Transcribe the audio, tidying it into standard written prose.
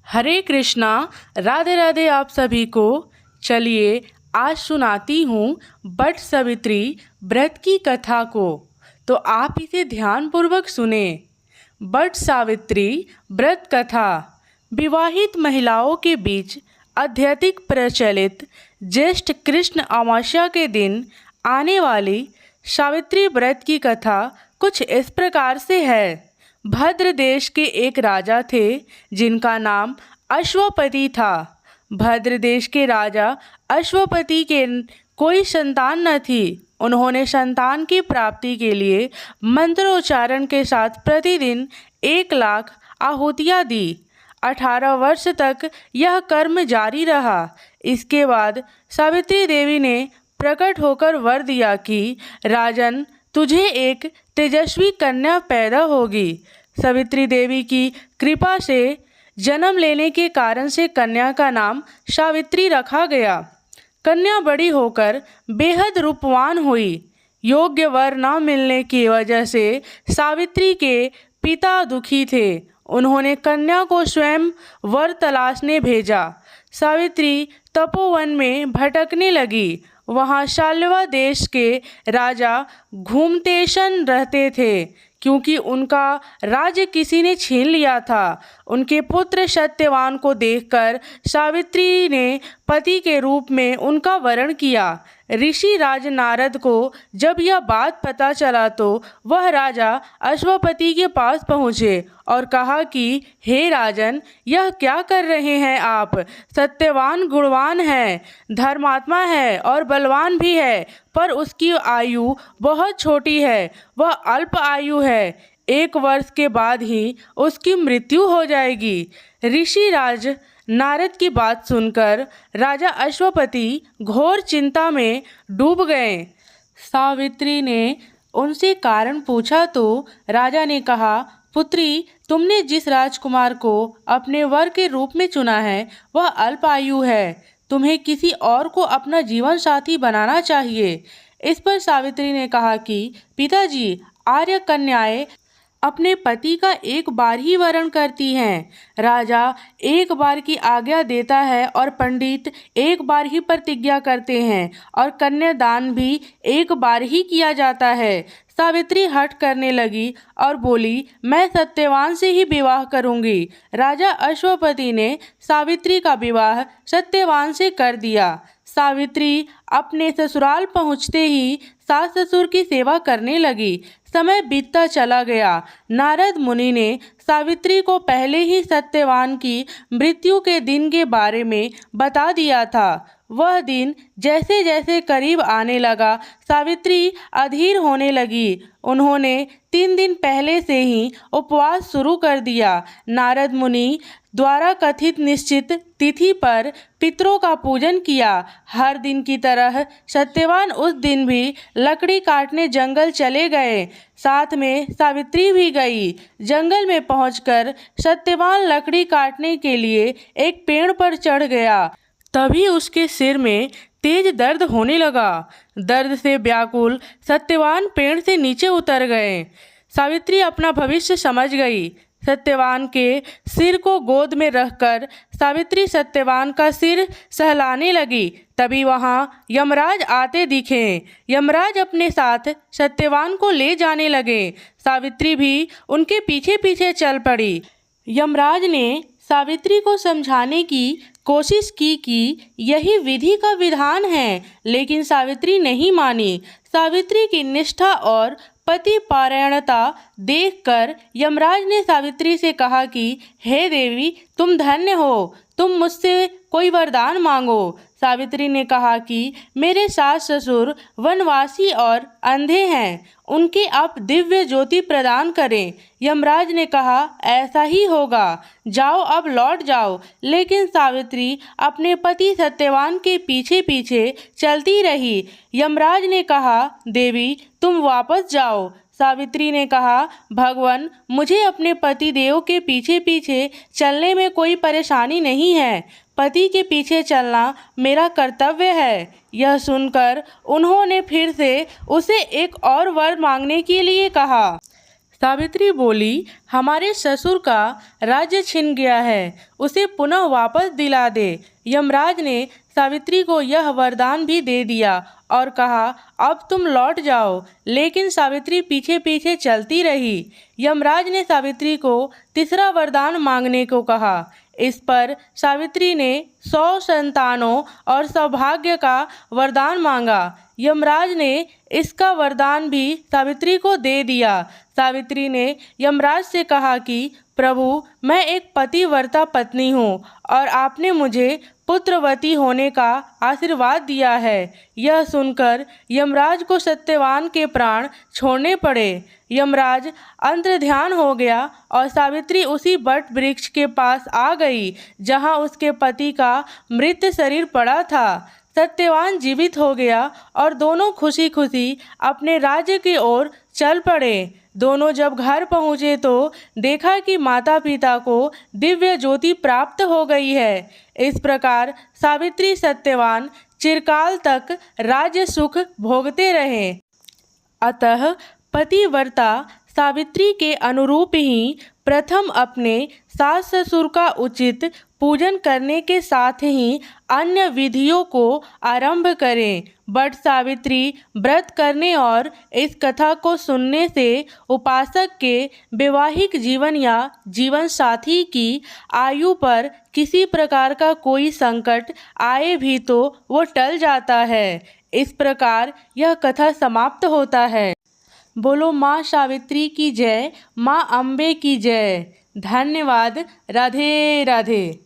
हरे कृष्णा। राधे राधे आप सभी को। चलिए आज सुनाती हूँ बट सावित्री व्रत की कथा को, तो आप इसे ध्यानपूर्वक सुने। बट सावित्री व्रत कथा। विवाहित महिलाओं के बीच अत्यधिक प्रचलित ज्येष्ठ कृष्ण अमावस्या के दिन आने वाली सावित्री व्रत की कथा कुछ इस प्रकार से है। भद्र देश के एक राजा थे जिनका नाम अश्वपति था। भद्र देश के राजा अश्वपति के कोई संतान न थी। उन्होंने संतान की प्राप्ति के लिए मंत्रोच्चारण के साथ प्रतिदिन 1,00,000 आहुतियाँ दी। 18 वर्ष तक यह कर्म जारी रहा। इसके बाद सावित्री देवी ने प्रकट होकर वर दिया कि राजन, तुझे एक तेजस्वी कन्या पैदा होगी। सावित्री देवी की कृपा से जन्म लेने के कारण से कन्या का नाम सावित्री रखा गया। कन्या बड़ी होकर बेहद रूपवान हुई। योग्य वर न मिलने की वजह से सावित्री के पिता दुखी थे। उन्होंने कन्या को स्वयं वर तलाशने भेजा। सावित्री तपोवन में भटकने लगी। वहाँ शाल्वा देश के राजा घूमतेशन रहते थे, क्योंकि उनका राज्य किसी ने छीन लिया था। उनके पुत्र सत्यवान को देखकर सावित्री ने पति के रूप में उनका वरण किया। ऋषि राज नारद को जब यह बात पता चला तो वह राजा अश्वपति के पास पहुँचे और कहा कि हे राजन, यह क्या कर रहे हैं आप? सत्यवान गुणवान है, धर्मात्मा है और बलवान भी है, पर उसकी आयु बहुत छोटी है। वह अल्प आयु है। 1 वर्ष के बाद ही उसकी मृत्यु हो जाएगी। ऋषि राज नारद की बात सुनकर राजा अश्वपति घोर चिंता में डूब गए। सावित्री ने उनसे कारण पूछा तो राजा ने कहा, पुत्री, तुमने जिस राजकुमार को अपने वर के रूप में चुना है वह अल्प आयु है। तुम्हें किसी और को अपना जीवन साथी बनाना चाहिए। इस पर सावित्री ने कहा कि पिताजी, आर्य कन्याएं अपने पति का एक बार ही वरण करती हैं। राजा एक बार की आज्ञा देता है और पंडित एक बार ही प्रतिज्ञा करते हैं और कन्यादान भी एक बार ही किया जाता है। सावित्री हठ करने लगी और बोली, मैं सत्यवान से ही विवाह करूंगी। राजा अश्वपति ने सावित्री का विवाह सत्यवान से कर दिया। सावित्री अपने ससुराल पहुँचते ही सास ससुर की सेवा करने लगी। समय बीतता चला गया। नारद मुनि ने सावित्री को पहले ही सत्यवान की मृत्यु के दिन के बारे में बता दिया था। वह दिन जैसे जैसे करीब आने लगा, सावित्री अधीर होने लगी। उन्होंने 3 दिन पहले से ही उपवास शुरू कर दिया। नारद मुनि द्वारा कथित निश्चित तिथि पर पितरों का पूजन किया। हर दिन की तरह सत्यवान उस दिन भी लकड़ी काटने जंगल चले गए। साथ में सावित्री भी गई। जंगल में पहुंचकर सत्यवान लकड़ी काटने के लिए एक पेड़ पर चढ़ गया। तभी उसके सिर में तेज दर्द होने लगा। दर्द से व्याकुल सत्यवान पेड़ से नीचे उतर गए। सावित्री अपना भविष्य समझ गई। सत्यवान के सिर को गोद में रखकर सावित्री सत्यवान का सिर सहलाने लगी। तभी वहाँ यमराज आते दिखे। यमराज अपने साथ सत्यवान को ले जाने लगे। सावित्री भी उनके पीछे पीछे चल पड़ी। यमराज ने सावित्री को समझाने की कोशिश की कि यही विधि का विधान है, लेकिन सावित्री नहीं मानी। सावित्री की निष्ठा और पति पारायणता देखकर यमराज ने सावित्री से कहा कि हे देवी, तुम धन्य हो, तुम मुझसे कोई वरदान मांगो। सावित्री ने कहा कि मेरे सास ससुर वनवासी और अंधे हैं, उनके आप दिव्य ज्योति प्रदान करें। यमराज ने कहा, ऐसा ही होगा, जाओ अब लौट जाओ। लेकिन सावित्री अपने पति सत्यवान के पीछे पीछे चलती रही। यमराज ने कहा, देवी, तुम वापस जाओ। सावित्री ने कहा, भगवान, मुझे अपने पति देव के पीछे पीछे चलने में कोई परेशानी नहीं है। पति के पीछे चलना मेरा कर्तव्य है। यह सुनकर उन्होंने फिर से उसे एक और वर मांगने के लिए कहा। सावित्री बोली, हमारे ससुर का राज्य छिन गया है, उसे पुनः वापस दिला दे। यमराज ने सावित्री को यह वरदान भी दे दिया और कहा, अब तुम लौट जाओ। लेकिन सावित्री पीछे पीछे चलती रही। यमराज ने सावित्री को तीसरा वरदान मांगने को कहा। इस पर सावित्री ने 100 संतानों और सौभाग्य का वरदान मांगा। यमराज ने इसका वरदान भी सावित्री को दे दिया। सावित्री ने यमराज से कहा कि प्रभु, मैं एक पतिव्रता पत्नी हूँ और आपने मुझे पुत्रवती होने का आशीर्वाद दिया है। यह सुनकर यमराज को सत्यवान के प्राण छोड़ने पड़े। यमराज अंतर्ध्यान हो गया और सावित्री उसी वट वृक्ष के पास आ गई जहाँ उसके पति का मृत शरीर पड़ा था। सत्यवान जीवित हो गया और दोनों खुशी खुशी अपने राज्य की ओर चल पड़े। दोनों जब घर पहुँचे तो देखा कि माता पिता को दिव्य ज्योति प्राप्त हो गई है। इस प्रकार सावित्री सत्यवान चिरकाल तक राज्य सुख भोगते रहे। अतः पतिव्रता सावित्री के अनुरूप ही प्रथम अपने सास ससुर का उचित पूजन करने के साथ ही अन्य विधियों को आरंभ करें। बट सावित्री व्रत करने और इस कथा को सुनने से उपासक के वैवाहिक जीवन या जीवन साथी की आयु पर किसी प्रकार का कोई संकट आए भी तो वो टल जाता है। इस प्रकार यह कथा समाप्त होता है। बोलो माँ सावित्री की जय, माँ अम्बे की जय। धन्यवाद। राधे राधे।